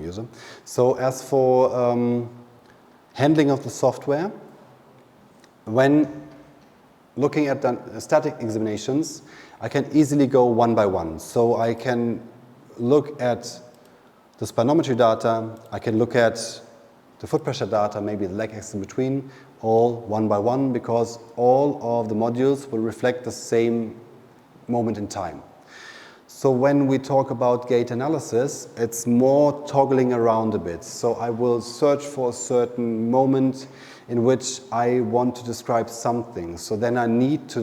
user. So as for handling of the software, when looking at the static examinations, I can easily go one by one. So I can look at the spirometry data, I can look at the foot pressure data, maybe the leg axis in between, all one by one, because all of the modules will reflect the same moment in time. So when we talk about gait analysis, it's more toggling around a bit. So I will search for a certain moment in which I want to describe something. So then I need to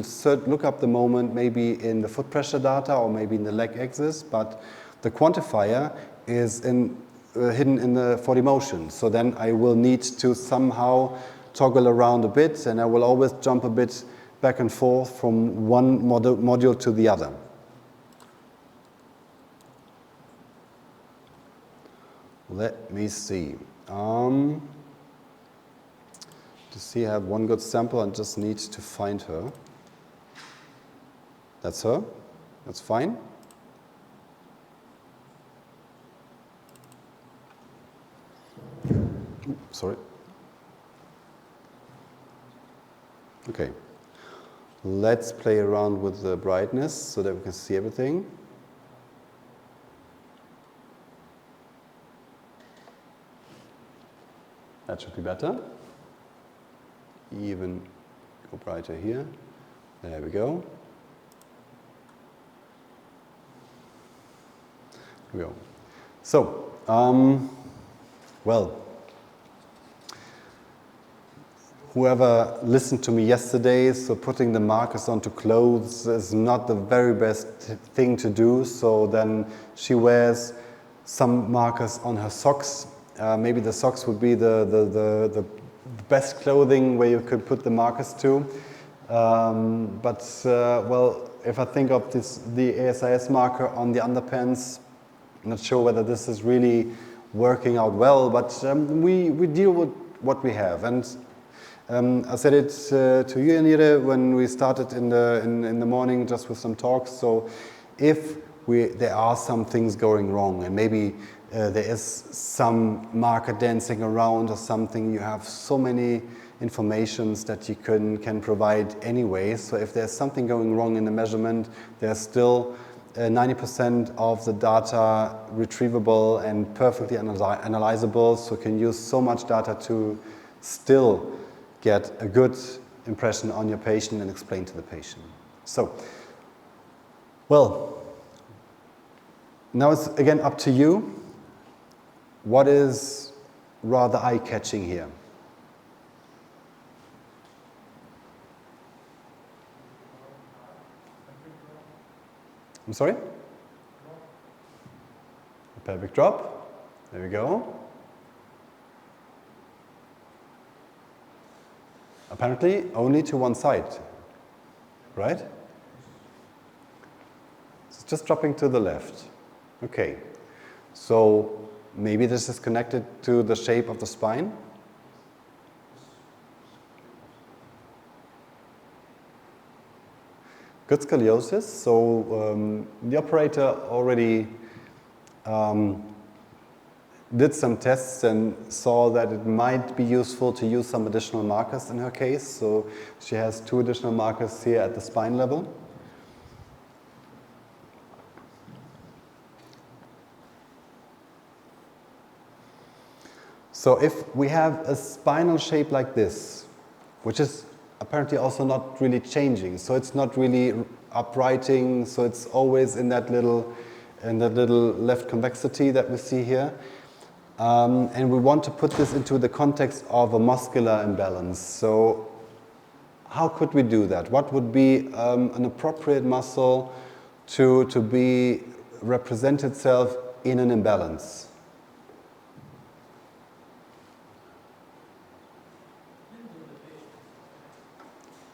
look up the moment maybe in the foot pressure data or maybe in the leg axis, but the quantifier is hidden in the 4D motion. So then I will need to somehow toggle around a bit, and I will always jump a bit back and forth from one module to the other. Let me see. To see, I have one good sample and just need to find her. That's her. That's fine. Sorry. Okay. Let's play around with the brightness so that we can see everything. That should be better. Even go brighter here. There we go. Here we go. So, well, whoever listened to me yesterday, so putting the markers onto clothes is not the very best thing to do. So then she wears some markers on her socks. Maybe the socks would be the best clothing where you could put the markers to. Well, if I think of the ASIS marker on the underpants, I'm not sure whether this is really working out well, but we deal with what we have. And I said it to you, Anita, when we started in the morning just with some talks. So if there are some things going wrong, and maybe there is some marker dancing around or something, you have so many informations that you can provide anyway. So if there's something going wrong in the measurement, there's still 90% of the data retrievable and perfectly analyzable. So you can use so much data to still get a good impression on your patient and explain to the patient. So, well, now it's again up to you. What is rather eye-catching here? I'm sorry? A pelvic drop. There we go. Apparently only to one side, right? It's just dropping to the left. Okay. So maybe this is connected to the shape of the spine. Good scoliosis. So the operator already did some tests and saw that it might be useful to use some additional markers in her case. So she has 2 additional markers here at the spine level. So if we have a spinal shape like this, which is apparently also not really changing, so it's not really uprighting, so it's always in that little left convexity that we see here. And we want to put this into the context of a muscular imbalance. So how could we do that? What would be an appropriate muscle to be represent itself in an imbalance?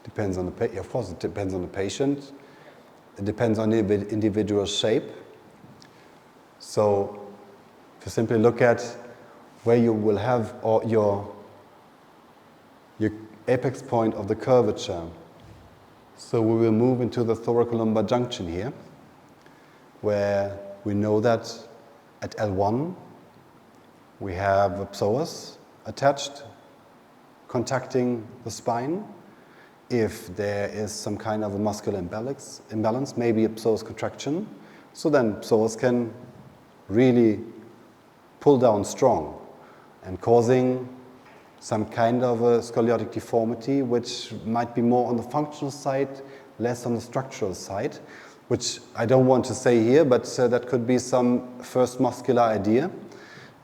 Depends on the patient. Of course, it depends on the patient. It depends on the individual shape. So if you simply look at where you will have your apex point of the curvature, so we will move into the thoracolumbar junction here, where we know that at L1 We have a psoas attached, contacting the spine. If there is some kind of a muscular imbalance, maybe a psoas contraction, so then psoas can really pull down strong and causing some kind of a scoliotic deformity, which might be more on the functional side, less on the structural side, which I don't want to say here, but that could be some first muscular idea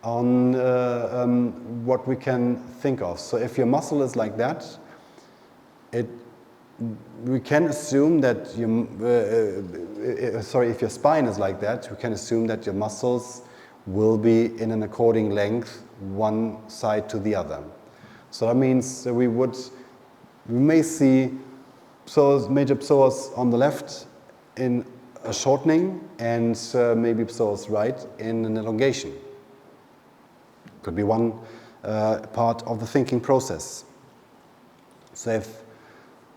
on what we can think of. So if your muscle is like that, we can assume that if your spine is like that, we can assume that your muscles will be in an according length, one side to the other. So that means that we may see major psoas on the left in a shortening and maybe psoas right in an elongation. Could be one part of the thinking process. So if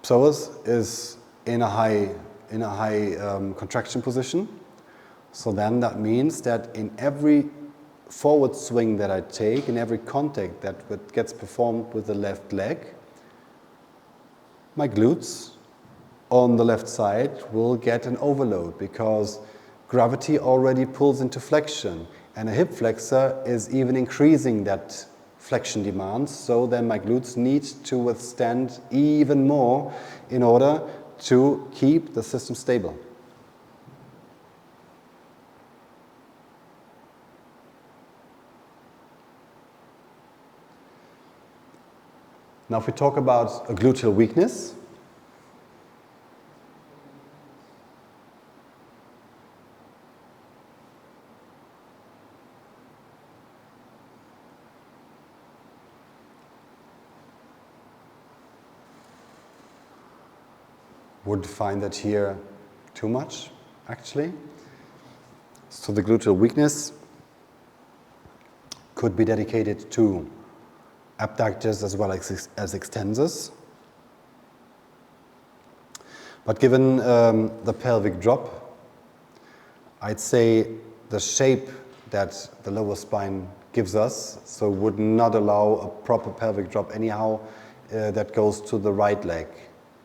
psoas is in a high contraction position, so then that means that in every forward swing that I take, in every contact that gets performed with the left leg, my glutes on the left side will get an overload because gravity already pulls into flexion, and a hip flexor is even increasing that flexion demand, so then my glutes need to withstand even more in order to keep the system stable. Now if we talk about a gluteal weakness, would find that here too much, actually. So the gluteal weakness could be dedicated to abductors as well as extensors. But given the pelvic drop, I'd say the shape that the lower spine gives us, so would not allow a proper pelvic drop anyhow that goes to the right leg.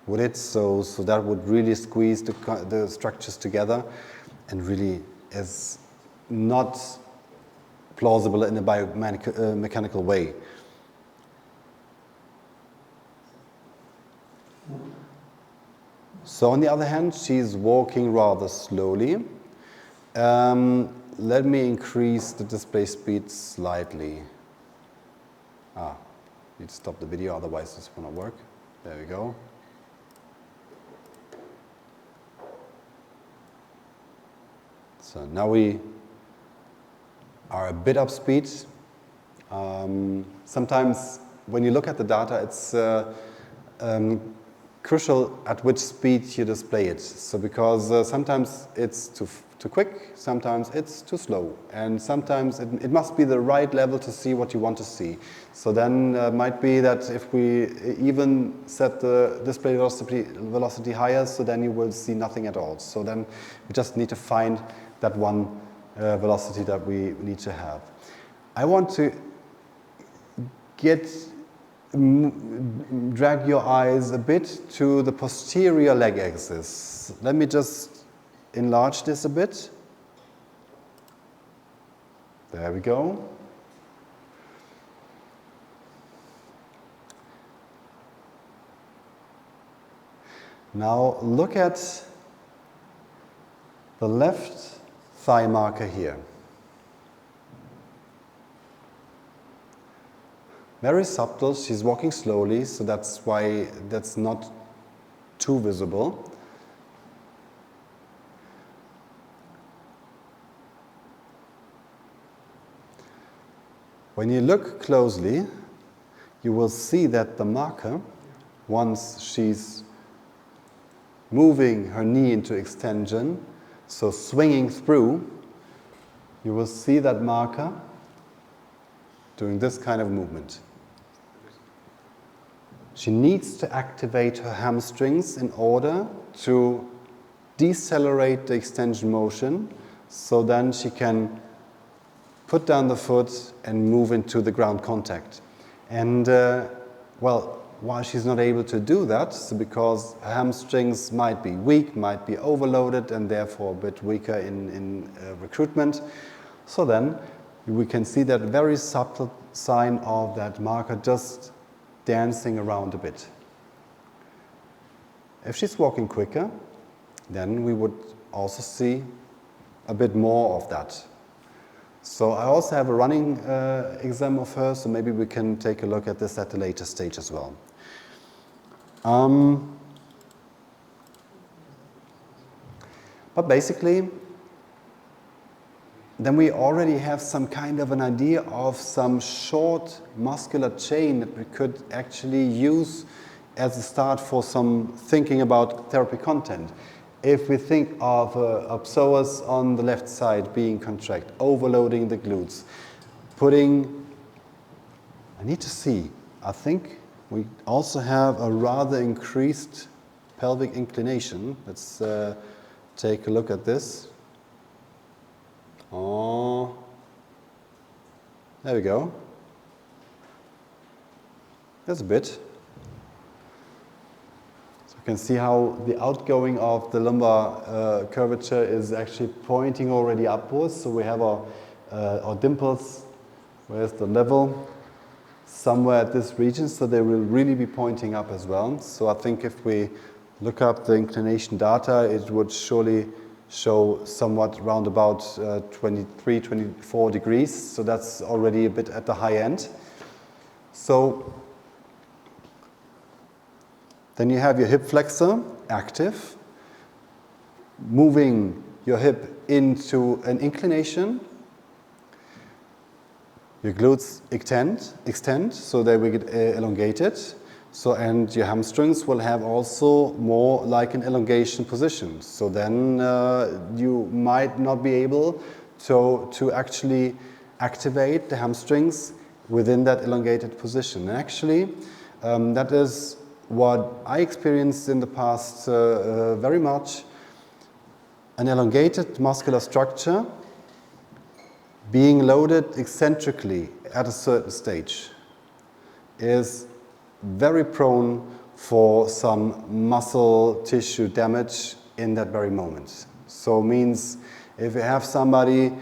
Would it? So that would really squeeze the structures together and really is not plausible in a biomechanical way. So on the other hand, she's walking rather slowly. Let me increase the display speed slightly. Need to stop the video, otherwise this won't work. There we go. So now we are a bit up speed. Sometimes when you look at the data, it's crucial at which speed you display it. So because sometimes it's too quick, sometimes it's too slow, and sometimes it must be the right level to see what you want to see. So then might be that if we even set the display velocity higher, so then you will see nothing at all. So then we just need to find that one velocity that we need to have. I want to drag your eyes a bit to the posterior leg axis. Let me just enlarge this a bit. There we go. Now look at the left thigh marker here. Very subtle, she's walking slowly, so that's why that's not too visible. When you look closely, you will see that the marker, once she's moving her knee into extension, so swinging through, you will see that marker doing this kind of movement. She needs to activate her hamstrings in order to decelerate the extension motion, so then she can put down the foot and move into the ground contact. And well, why she's not able to do that is because her hamstrings might be weak, might be overloaded, and therefore a bit weaker in recruitment. So then we can see that very subtle sign of that marker just dancing around a bit. If she's walking quicker, then we would also see a bit more of that. So I also have a running exam of her, so maybe we can take a look at this at a later stage as well. But basically, then we already have some kind of an idea of some short muscular chain that we could actually use as a start for some thinking about therapy content. If we think of psoas on the left side being contract, overloading the glutes, putting, I need to see, I think we also have a rather increased pelvic inclination. Let's take a look at this. Oh, there we go. That's a bit. You can see how the outgoing of the lumbar curvature is actually pointing already upwards. So we have our dimples, where's the level? Somewhere at this region, so they will really be pointing up as well. So I think if we look up the inclination data, it would surely show somewhat around about 23, 24 degrees. So that's already a bit at the high end. So then you have your hip flexor active, moving your hip into an inclination. Your glutes extend, so they will get elongated. So, and your hamstrings will have also more like an elongation position. So then you might not be able to actually activate the hamstrings within that elongated position. And actually, that is what I experienced in the past very much. An elongated muscular structure being loaded eccentrically at a certain stage is very prone for some muscle tissue damage in that very moment. So means if you have somebody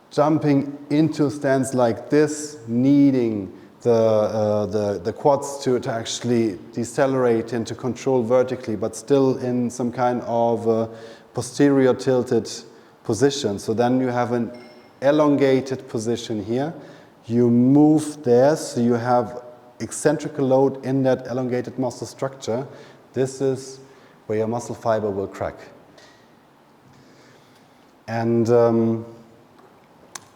jumping into a stance like this, needing the quads to actually decelerate and to control vertically, but still in some kind of posterior tilted position. So then you have an elongated position here. You move there, so you have eccentric load in that elongated muscle structure. This is where your muscle fiber will crack. And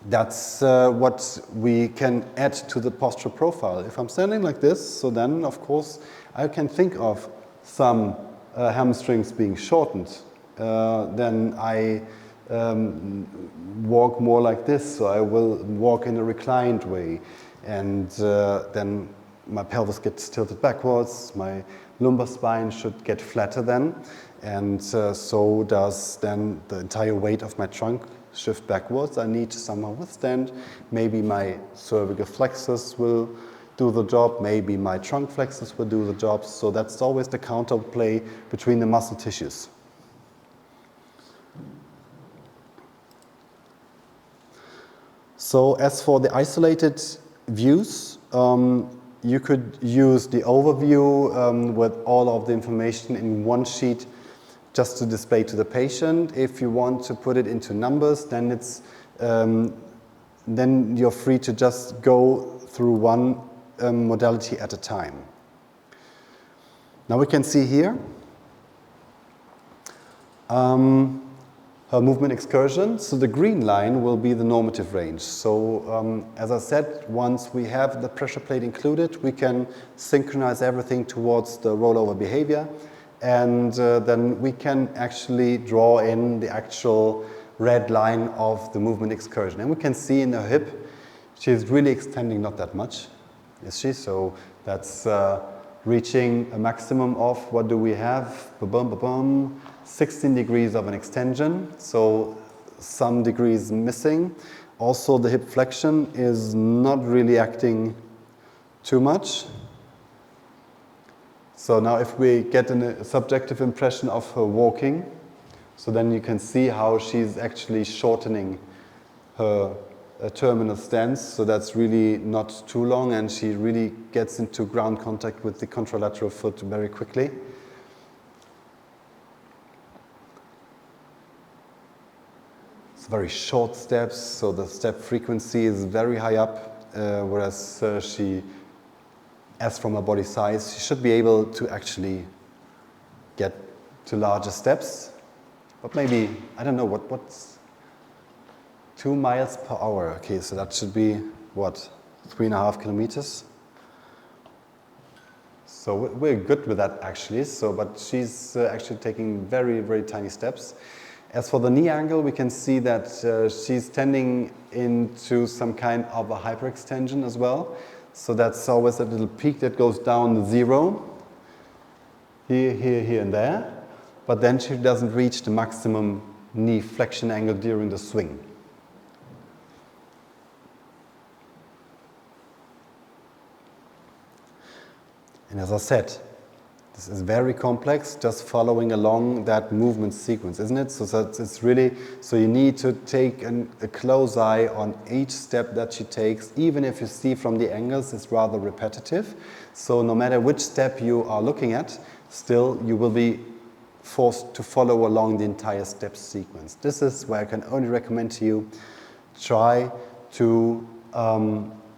that's what we can add to the postural profile. If I'm standing like this, so then of course I can think of some hamstrings being shortened. Then I walk more like this, so I will walk in a reclined way, and then my pelvis gets tilted backwards, my lumbar spine should get flatter then, and so does then the entire weight of my trunk shift backwards. I need to somehow withstand. Maybe my cervical flexors will do the job, maybe my trunk flexors will do the job, so that's always the counterplay between the muscle tissues. So as for the isolated views, you could use the overview with all of the information in one sheet just to display to the patient. If you want to put it into numbers, then it's then you're free to just go through one modality at a time. Now we can see here her movement excursion. So the green line will be the normative range. So as I said, once we have the pressure plate included, we can synchronize everything towards the rollover behavior, and then we can actually draw in the actual red line of the movement excursion. And we can see in her hip, she's really extending not that much, is she? So that's reaching a maximum of, what do we have? 16 degrees of an extension, so some degrees missing. Also, the hip flexion is not really acting too much. So now if we get a subjective impression of her walking, so then you can see how she's actually shortening her terminal stance, so that's really not too long, and she really gets into ground contact with the contralateral foot very quickly. It's very short steps, so the step frequency is very high up, whereas she, as from her body size, she should be able to actually get to larger steps, but maybe, I don't know, what's 2 miles per hour? Okay, so that should be, what, 3.5 kilometers? So we're good with that actually, so, but she's actually taking very, very tiny steps. As for the knee angle, we can see that she's tending into some kind of a hyperextension as well. So that's always a little peak that goes down to 0, here and there. But then she doesn't reach the maximum knee flexion angle during the swing. And as I said, this is very complex, just following along that movement sequence, isn't it? So it's really, so you need to take a close eye on each step that she takes, even if you see from the angles it's rather repetitive. So no matter which step you are looking at, still you will be forced to follow along the entire step sequence. This is where I can only recommend to you, try to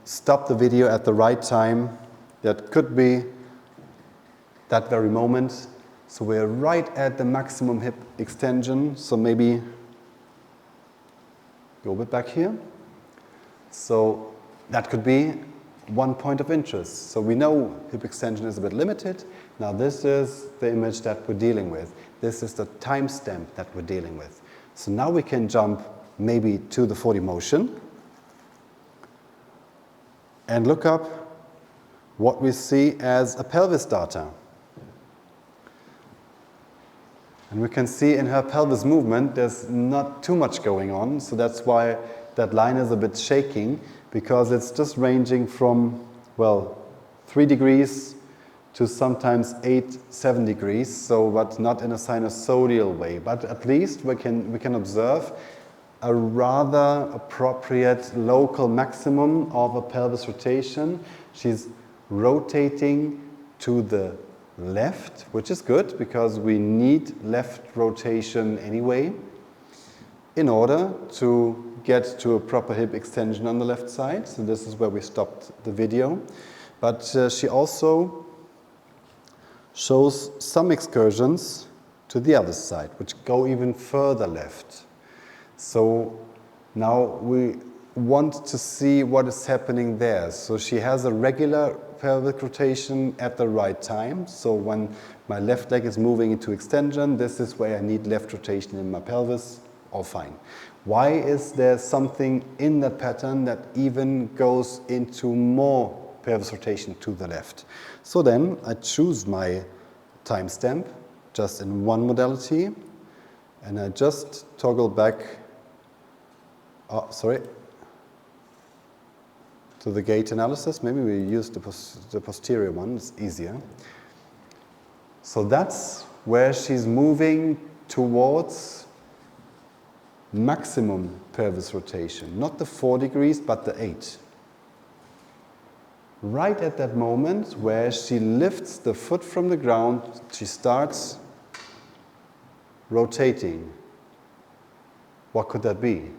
stop the video at the right time. That could be that very moment. So we're right at the maximum hip extension. So maybe go a bit back here. So that could be one point of interest. So we know hip extension is a bit limited. Now this is the image that we're dealing with. This is the timestamp that we're dealing with. So now we can jump maybe to the 40 motion and look up what we see as a pelvis data. And we can see in her pelvis movement there's not too much going on, so that's why that line is a bit shaking, because it's just ranging from, well, 3 degrees to sometimes 7 degrees, so but not in a sinusoidal way. But at least we can observe a rather appropriate local maximum of a pelvis rotation. She's rotating to the left, which is good because we need left rotation anyway in order to get to a proper hip extension on the left side. So this is where we stopped the video. But she also shows some excursions to the other side, which go even further left. So now we want to see what is happening there. So she has a regular pelvic rotation at the right time. So when my left leg is moving into extension, this is where I need left rotation in my pelvis, all fine. Why is there something in that pattern that even goes into more pelvis rotation to the left? So then I choose my timestamp just in one modality, and I just toggle back, to the gait analysis. Maybe we use the posterior one, it's easier. So that's where she's moving towards maximum pelvis rotation, not the 4 degrees, but the 8. Right at that moment where she lifts the foot from the ground, she starts rotating. What could that be?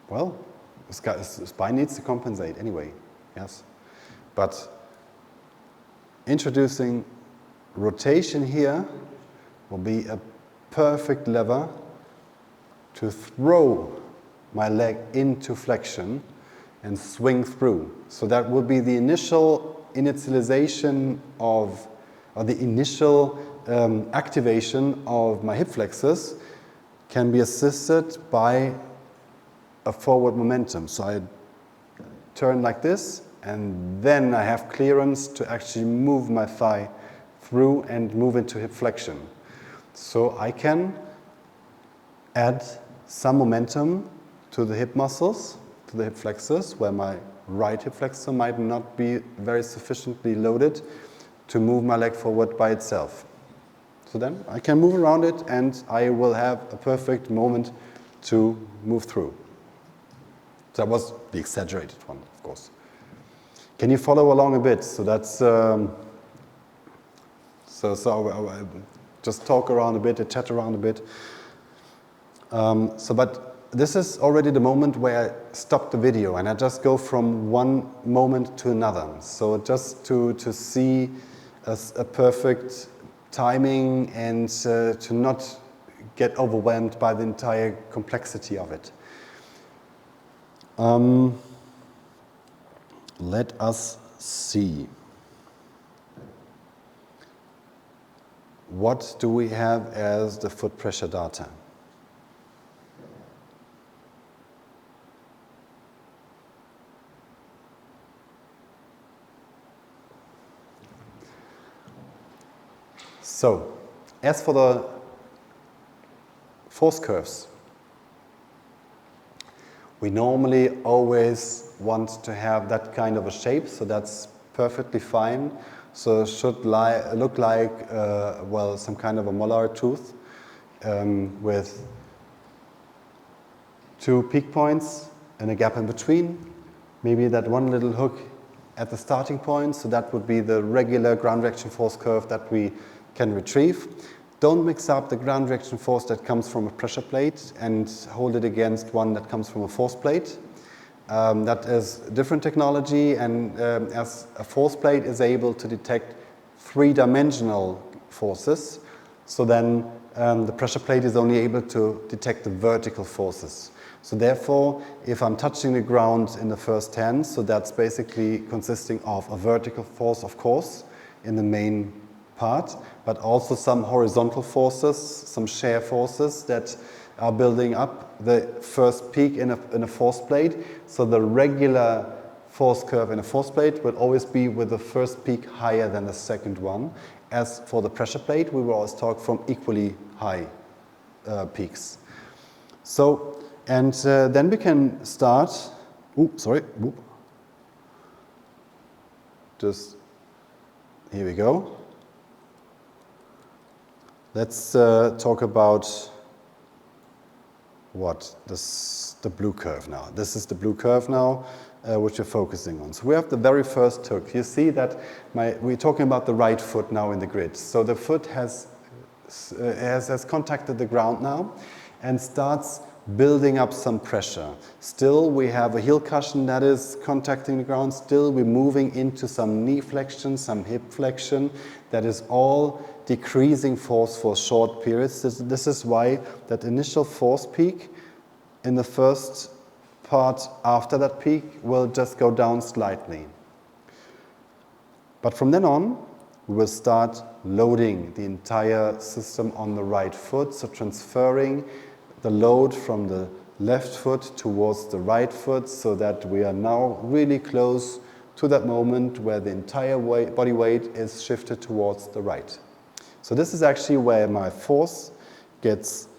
Well, the spine needs to compensate anyway, yes. But introducing rotation here will be a perfect lever to throw my leg into flexion and swing through. So that will be the initial initialization of, or the initial activation of my hip flexors can be assisted by a forward momentum. So I turn like this, and then I have clearance to actually move my thigh through and move into hip flexion. So I can add some momentum to the hip muscles, to the hip flexors, where my right hip flexor might not be very sufficiently loaded to move my leg forward by itself. So then I can move around it and I will have a perfect moment to move through. So that was the exaggerated one, of course. Can you follow along a bit? So that's I just talk around a bit, chat around a bit. But this is already the moment where I stop the video and I just go from one moment to another. So just to see a perfect timing and to not get overwhelmed by the entire complexity of it. Let us see. What do we have as the foot pressure data? So, as for the force curves, we normally always want to have that kind of a shape, so that's perfectly fine. So it should look like, some kind of a molar tooth with two peak points and a gap in between. Maybe that one little hook at the starting point, so that would be the regular ground reaction force curve that we can retrieve. Don't mix up the ground reaction force that comes from a pressure plate and hold it against one that comes from a force plate. That is different technology, and as a force plate is able to detect three-dimensional forces, so then the pressure plate is only able to detect the vertical forces. So therefore, if I'm touching the ground in the first hand, so that's basically consisting of a vertical force, of course, in the main part, but also some horizontal forces, some shear forces that are building up the first peak in a force plate. So the regular force curve in a force plate will always be with the first peak higher than the second one. As for the pressure plate, we will always talk from equally high peaks. So, and then we can start, just, here we go. Let's talk about the blue curve now. This is the blue curve now, which we're focusing on. So we have the very first hook. You see that we're talking about the right foot now in the grid. So the foot has contacted the ground now and starts building up some pressure. Still, we have a heel cushion that is contacting the ground. Still, we're moving into some knee flexion, some hip flexion. That is all decreasing force for short periods. This is why that initial force peak in the first part after that peak will just go down slightly. But from then on, we will start loading the entire system on the right foot, so transferring the load from the left foot towards the right foot, so that we are now really close to that moment where the entire body weight is shifted towards the right. So this is actually where my force gets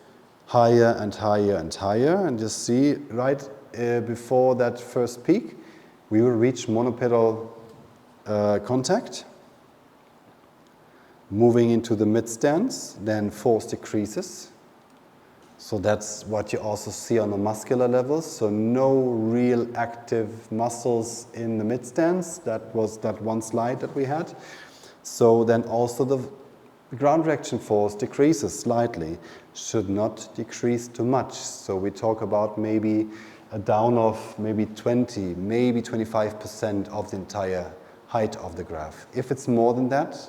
higher and higher and higher, and you see right before that first peak, we will reach monopedal contact. Moving into the mid stance, then force decreases. So that's what you also see on the muscular level. So no real active muscles in the mid stance. That was that one slide that we had. So then also the ground reaction force decreases slightly, should not decrease too much. So we talk about maybe a down of maybe 20, maybe 25% of the entire height of the graph. If it's more than that,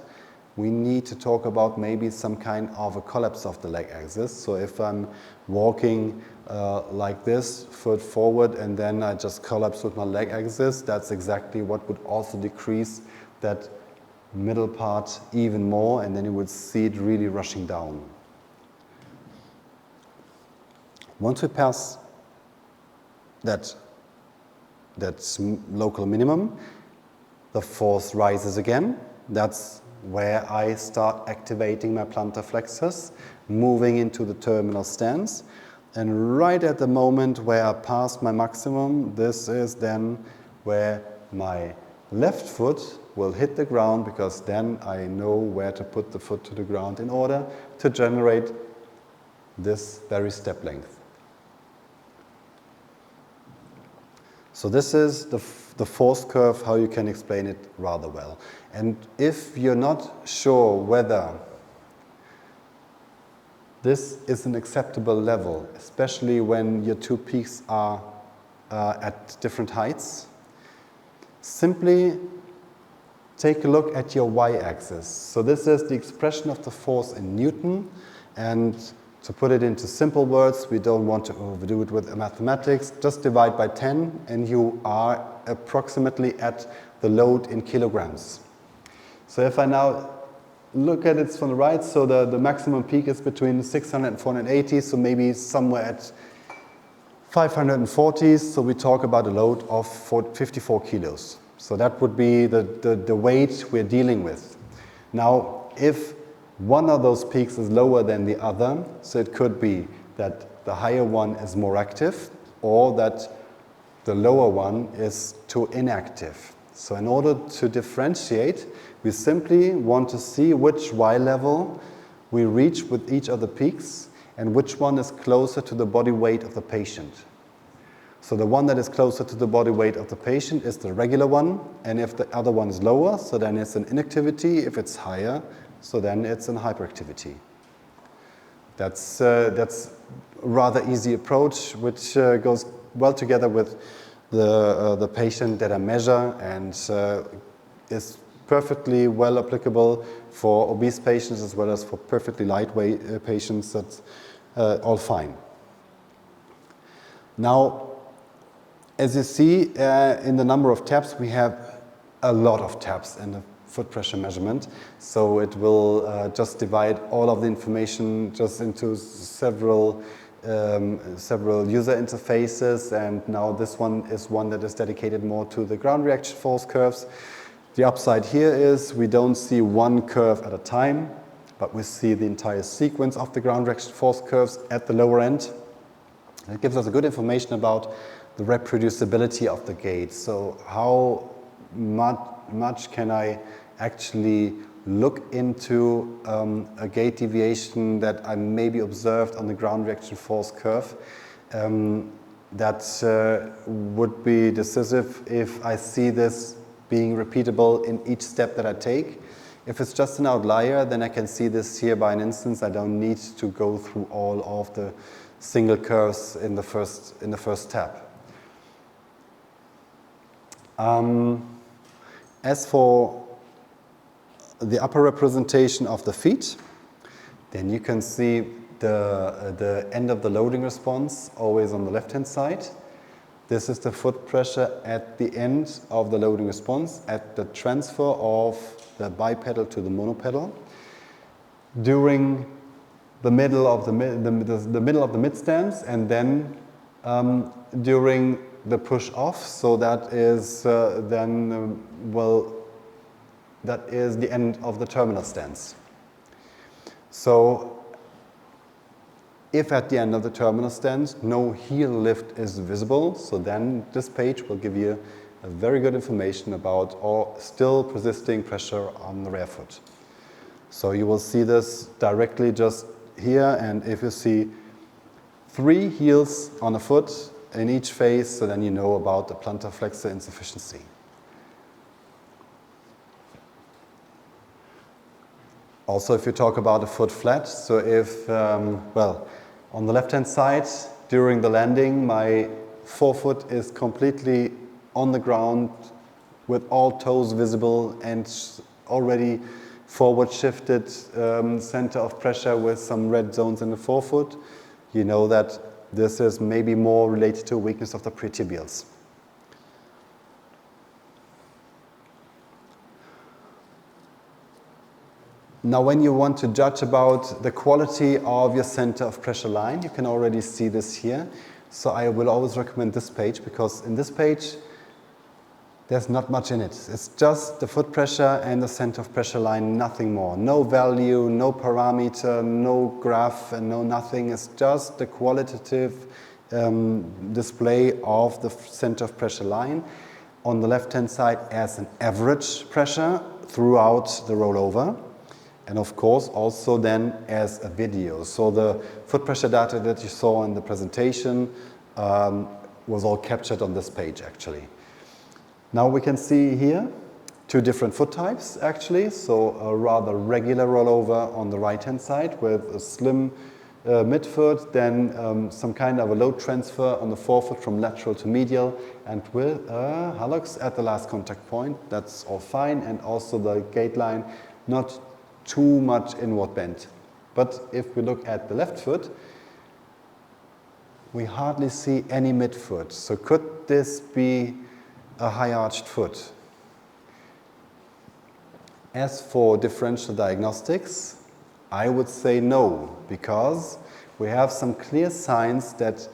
we need to talk about maybe some kind of a collapse of the leg axis. So if I'm walking like this, foot forward, and then I just collapse with my leg axis, that's exactly what would also decrease that middle part even more, and then you would see it really rushing down. Once we pass that local minimum, the force rises again. That's where I start activating my plantar flexors, moving into the terminal stance. And right at the moment where I pass my maximum, this is then where my left foot will hit the ground, because then I know where to put the foot to the ground in order to generate this very step length. So this is the force curve, how you can explain it rather well. And if you're not sure whether this is an acceptable level, especially when your two peaks are at different heights, simply take a look at your y-axis. So this is the expression of the force in Newton, and to put it into simple words, we don't want to overdo it with mathematics, just divide by 10 and you are approximately at the load in kilograms. So if I now look at it from the right, so the maximum peak is between 600 and 480, so maybe somewhere at 540, so we talk about a load of 54 kilos. So that would be the weight we're dealing with. Now, if one of those peaks is lower than the other, so it could be that the higher one is more active, or that the lower one is too inactive. So in order to differentiate, we simply want to see which Y level we reach with each of the peaks and which one is closer to the body weight of the patient. So the one that is closer to the body weight of the patient is the regular one, and if the other one is lower, so then it's an inactivity. If it's higher, so then it's an hyperactivity. That's a rather easy approach, which goes well together with the patient that I measure, and is perfectly well applicable for obese patients as well as for perfectly lightweight patients. That's all fine. Now, as you see in the number of taps, we have a lot of taps in the foot pressure measurement. So it will just divide all of the information just into several user interfaces, and now this one is one that is dedicated more to the ground reaction force curves. The upside here is we don't see one curve at a time, but we see the entire sequence of the ground reaction force curves at the lower end. It gives us a good information about the reproducibility of the gait. So how much can I actually look into a gait deviation that I maybe observed on the ground reaction force curve that would be decisive if I see this being repeatable in each step that I take. If it's just an outlier, then I can see this here by an instance. I don't need to go through all of the single curves in the first step. As for the upper representation of the feet, then you can see the end of the loading response always on the left-hand side. This is the foot pressure at the end of the loading response at the transfer of the bipedal to the monopedal during the middle of the mid stance, and then during the push off. So that is that is the end of the terminal stance. So if at the end of the terminal stance no heel lift is visible, so then this page will give you a very good information about all still persisting pressure on the rear foot. So you will see this directly just here, and if you see 3 heels on a foot in each phase, so then you know about the plantar flexor insufficiency. Also, if you talk about a foot flat, so if, on the left-hand side, during the landing, my forefoot is completely on the ground with all toes visible and already forward shifted center of pressure with some red zones in the forefoot, you know that this is maybe more related to a weakness of the pretibials. Now, when you want to judge about the quality of your center of pressure line, you can already see this here. So I will always recommend this page, because in this page, there's not much in it. It's just the foot pressure and the center of pressure line, nothing more. No value, no parameter, no graph, and no nothing. It's just the qualitative display of the center of pressure line on the left-hand side as an average pressure throughout the rollover. And of course also then as a video. So the foot pressure data that you saw in the presentation was all captured on this page actually. Now we can see here two different foot types actually. So a rather regular rollover on the right hand side with a slim midfoot, then some kind of a load transfer on the forefoot from lateral to medial, and with hallux at the last contact point. That's all fine, and also the gait line not too much inward bend. But if we look at the left foot, we hardly see any midfoot. So could this be a high arched foot? As for differential diagnostics, I would say no, because we have some clear signs that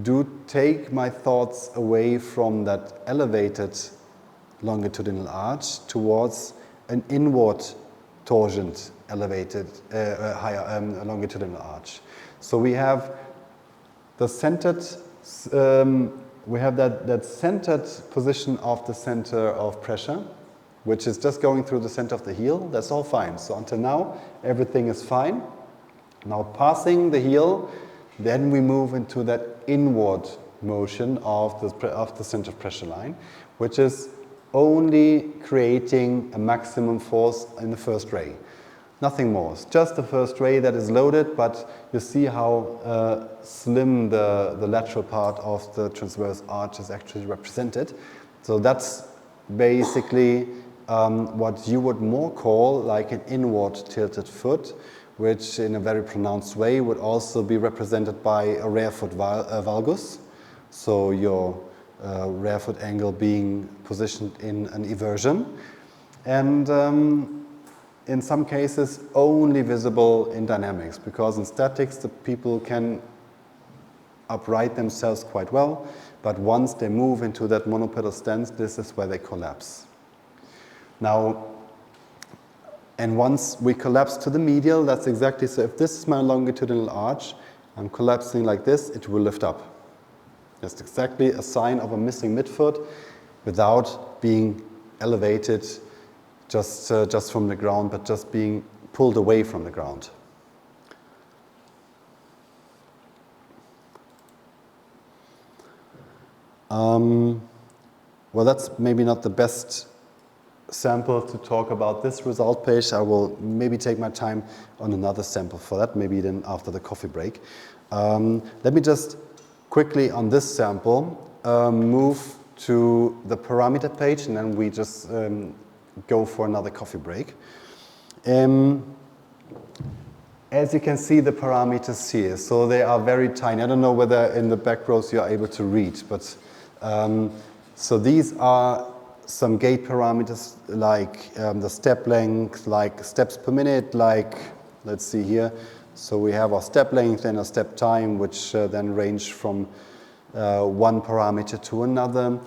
do take my thoughts away from that elevated longitudinal arch towards an inward torsioned elevated higher longitudinal arch. So we have the centered we have that centered position of the center of pressure, which is just going through the center of the heel. That's all fine. So until now, everything is fine. Now passing the heel, then we move into that inward motion of the center of pressure line, which is only creating a maximum force in the first ray. Nothing more. It's just the first ray that is loaded, but you see how slim the lateral part of the transverse arch is actually represented. So that's basically what you would more call like an inward tilted foot, which in a very pronounced way would also be represented by a rear foot valgus. So your rear foot angle being positioned in an eversion. And in some cases only visible in dynamics, because in statics the people can upright themselves quite well, but once they move into that monopedal stance, this is where they collapse. Now, and once we collapse to the medial, that's exactly, so if this is my longitudinal arch, I'm collapsing like this, it will lift up. That's exactly a sign of a missing midfoot without being elevated just from the ground, but just being pulled away from the ground. Well, that's maybe not the best sample to talk about this result page. I will maybe take my time on another sample for that, maybe then after the coffee break. Let me just quickly on this sample move to the parameter page, and then we just go for another coffee break. As you can see, the parameters here, so they are very tiny. I don't know whether in the back rows you are able to read, but so these are some gait parameters like the step length, like steps per minute, like let's see here. So we have our step length and a step time, which then range from one parameter to another.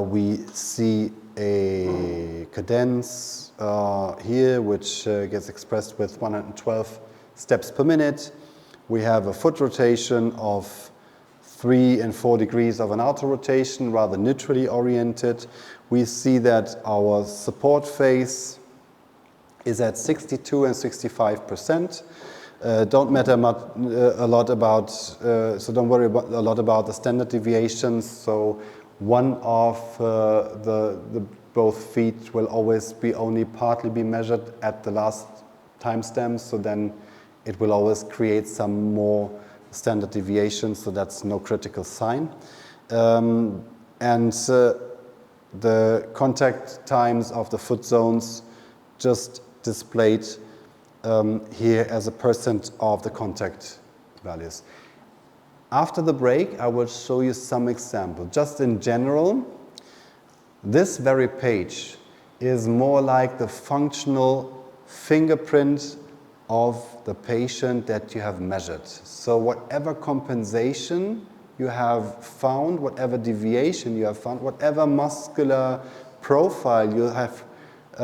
We see a cadence here, which gets expressed with 112 steps per minute. We have a foot rotation of 3 and 4 degrees of an outer rotation, rather neutrally oriented. We see that our support phase is at 62 and 65%. Don't matter a lot about, so don't worry a lot about the standard deviations. So one of the both feet will always be only partly be measured at the last timestamp, so then it will always create some more standard deviation, so that's no critical sign. The contact times of the foot zones just displayed here as a % of the contact values. After the break, I will show you some examples. Just in general, this very page is more like the functional fingerprint of the patient that you have measured. So whatever compensation you have found, whatever deviation you have found, whatever muscular profile you have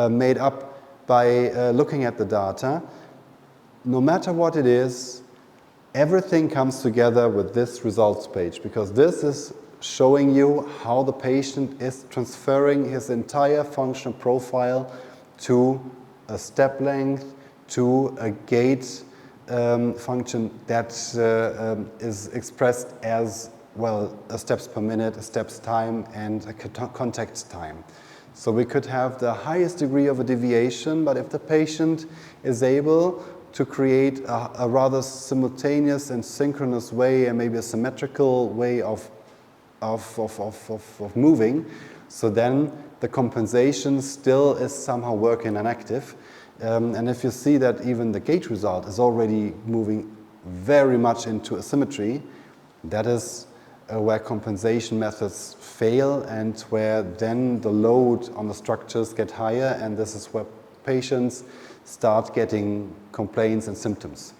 made up by looking at the data, no matter what it is, everything comes together with this results page, because this is showing you how the patient is transferring his entire functional profile to a step length, to a gait function that is expressed as, well, a steps per minute, a steps time, and a contact time. So we could have the highest degree of a deviation, but if the patient is able to create a rather simultaneous and synchronous way, and maybe a symmetrical way of moving, so then the compensation still is somehow working and active. And if you see that even the gait result is already moving very much into asymmetry, that is where compensation methods fail, and where then the load on the structures get higher, and this is where patients start getting complaints and symptoms.